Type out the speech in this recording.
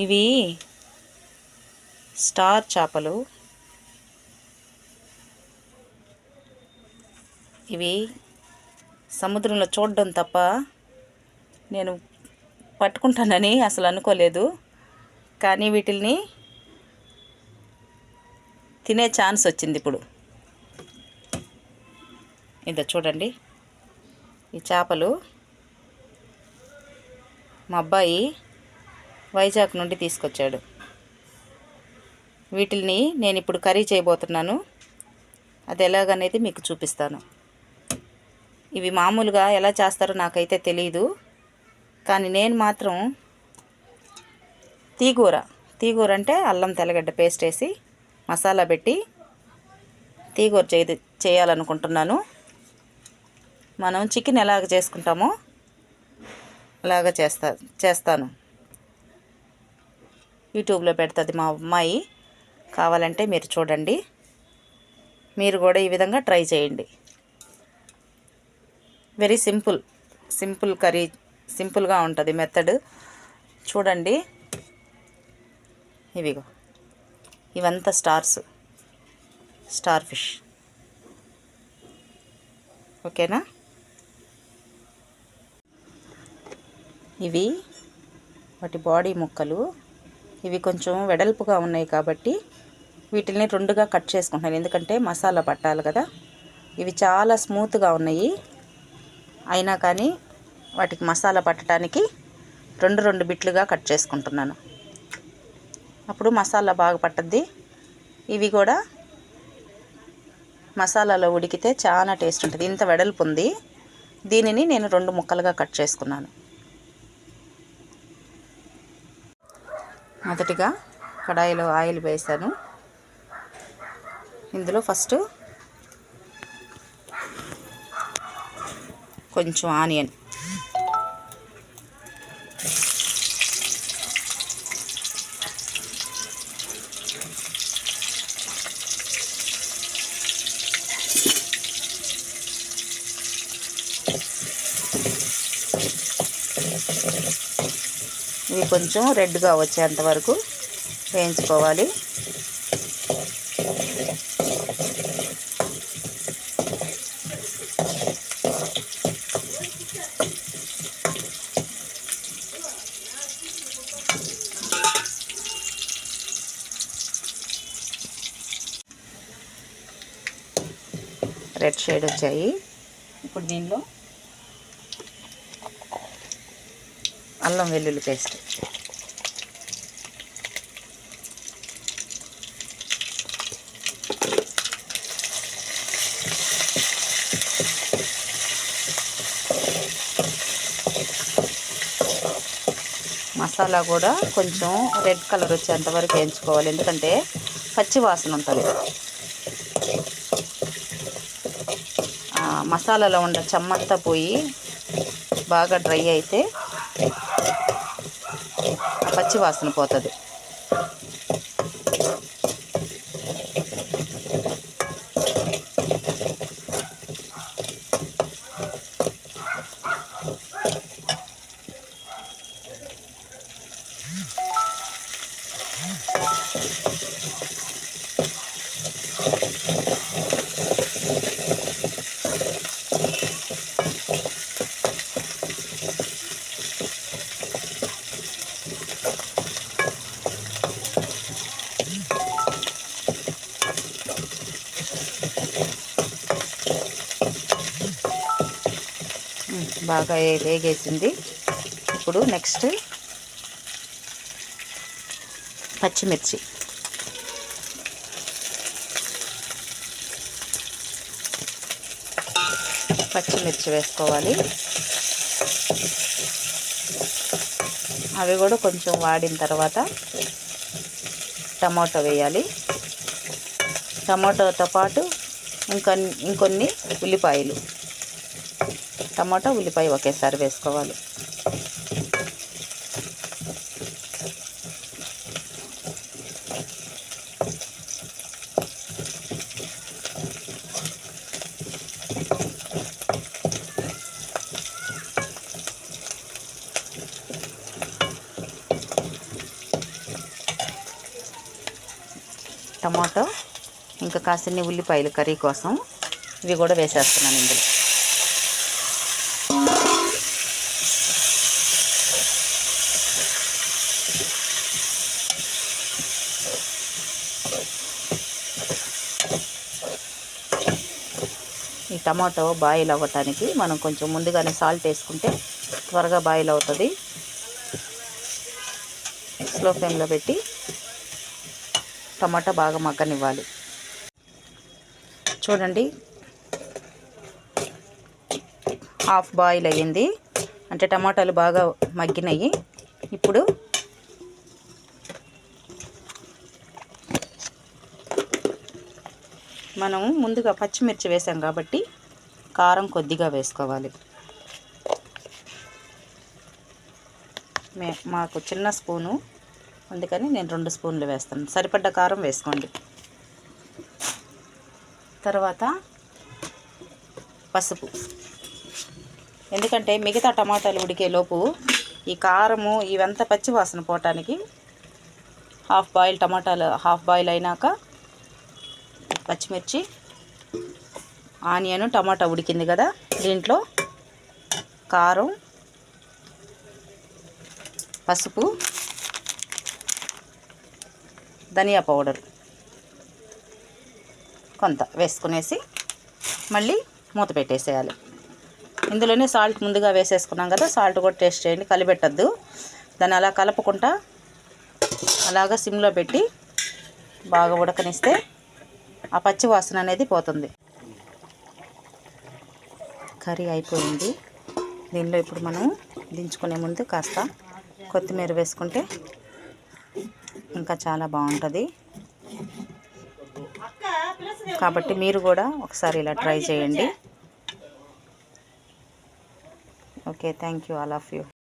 ఇవి స్టార్ చేపలు. ఇవి సముద్రంలో చూడడం తప్ప నేను పట్టుకుంటానని అసలు అనుకోలేదు. కానీ వీటిల్ని తినే ఛాన్స్ వచ్చింది ఇప్పుడు. ఇదో చూడండి, ఈ చేపలు మా అబ్బాయి వైజాగ్ నుండి తీసుకొచ్చాడు. వీటిల్ని నేను ఇప్పుడు కర్రీ చేయబోతున్నాను. అది ఎలాగనేది మీకు చూపిస్తాను. ఇవి మామూలుగా ఎలా చేస్తారో నాకైతే తెలియదు, కానీ నేను మాత్రం తీగూర అంటే అల్లం తెల్లగడ్డ పేస్ట్ వేసి మసాలా పెట్టి తీగూర చేయాలనుకుంటున్నాను. మనం చికెన్ ఎలాగ చేసుకుంటామో అలాగ చేస్తాను. యూట్యూబ్లో పెడుతుంది మా అమ్మాయి, కావాలంటే మీరు చూడండి. మీరు కూడా ఈ విధంగా ట్రై చేయండి. వెరీ సింపుల్ కర్రీ, సింపుల్గా ఉంటుంది మెథడ్. చూడండి, ఇవంతా స్టార్ ఫిష్. ఓకేనా? ఇవి వాటి బాడీ ముక్కలు. ఇవి కొంచెం వెడల్పుగా ఉన్నాయి కాబట్టి వీటిని రెండుగా కట్ చేసుకుంటున్నాను, ఎందుకంటే మసాలా పట్టాలి కదా. ఇవి చాలా స్మూత్గా ఉన్నాయి, అయినా కానీ వాటికి మసాలా పట్టడానికి రెండు బిట్లుగా కట్ చేసుకుంటున్నాను. అప్పుడు మసాలా బాగా పట్టద్ది. ఇవి కూడా మసాలాలో ఉడికితే చాలా టేస్ట్ ఉంటుంది. ఇంత వెడల్పు ఉంది, దీనిని నేను 2 ముక్కలుగా కట్ చేసుకున్నాను. మొదటిగా కడాయిలో ఆయిల్ వేసాను. ఇందులో ఫస్ట్ కొంచెం ఆనియన్, ఇవి కొంచెం రెడ్గా వచ్చేంత వరకు వేయించుకోవాలి. రెడ్ షేడ్ వచ్చాయి. ఇప్పుడు దీనిలో అల్లం వెల్లుల్లి పేస్ట్, మసాలా కూడా కొంచెం రెడ్ కలర్ వచ్చేంత వరకు వేయించుకోవాలి, ఎందుకంటే పచ్చి వాసన ఉంటుంది. మసాలాలో ఉన్న చెమ్మంతా పోయి బాగా డ్రై అయితే పచ్చి వాసన పోతుంది. బాగా వేగేసింది. ఇప్పుడు నెక్స్ట్ పచ్చిమిర్చి, వేసుకోవాలి. అవి కూడా కొంచెం వాడిన తర్వాత టమాటో వేయాలి. టమాటోతో పాటు ఇంకొన్ని ఉల్లిపాయలు, టమాటా ఉల్లిపాయ ఒకేసారి వేసుకోవాలి. టమాటో ఇంకా కాసిన్ని ఉల్లిపాయలు కర్రీ కోసం ఇవి కూడా వేసేస్తున్నాను ఇందులో. ఈ టమాటో బాయిల్ అవ్వటానికి మనం కొంచెం ముందుగానే సాల్ట్ వేసుకుంటే త్వరగా బాయిల్ అవుతుంది. స్లో ఫ్లేమ్లో పెట్టి టమాటా బాగా మగ్గనివ్వాలి. చూడండి, హాఫ్ బాయిల్ అయ్యింది, అంటే టమాటాలు బాగా మగ్గినాయి. ఇప్పుడు మనం ముందుగా పచ్చిమిర్చి వేసాం కాబట్టి కారం కొద్దిగా వేసుకోవాలి. మాకు చిన్న స్పూను, అందుకని నేను 2 స్పూన్లు వేస్తాను. సరిపడ్డ కారం వేసుకోండి. తర్వాత పసుపు, ఎందుకంటే మిగతా టమాటాలు ఉడికేలోపు ఈ కారము ఇవంతా పచ్చి వాసన పోవటానికి హాఫ్ బాయిల్ అయినాక పచ్చిమిర్చి, ఆనియన్, టమాటా ఉడికింది కదా, దీంట్లో కారం, పసుపు, ధనియా పౌడర్ కొంత వేసుకునేసి మళ్ళీ మూత పెట్టేసేయాలి. ఇందులోనే సాల్ట్ ముందుగా వేసేసుకున్నాం కదా, సాల్ట్ కూడా టేస్ట్ చేయండి, కలిపెట్టద్దు. దాన్ని అలా కలపకుండా అలాగా సిమ్లో పెట్టి బాగా ఉడకనిస్తే ఆ పచ్చి వాసన అనేది పోతుంది. కర్రీ అయిపోయింది. దీనిలో ఇప్పుడు మనం దించుకునే ముందు కాస్త కొత్తిమీర వేసుకుంటే ఇంకా చాలా బాగుంటుంది. కాబట్టి మీరు కూడా ఒకసారి ఇలా ట్రై చేయండి. Okay, thank you all of you.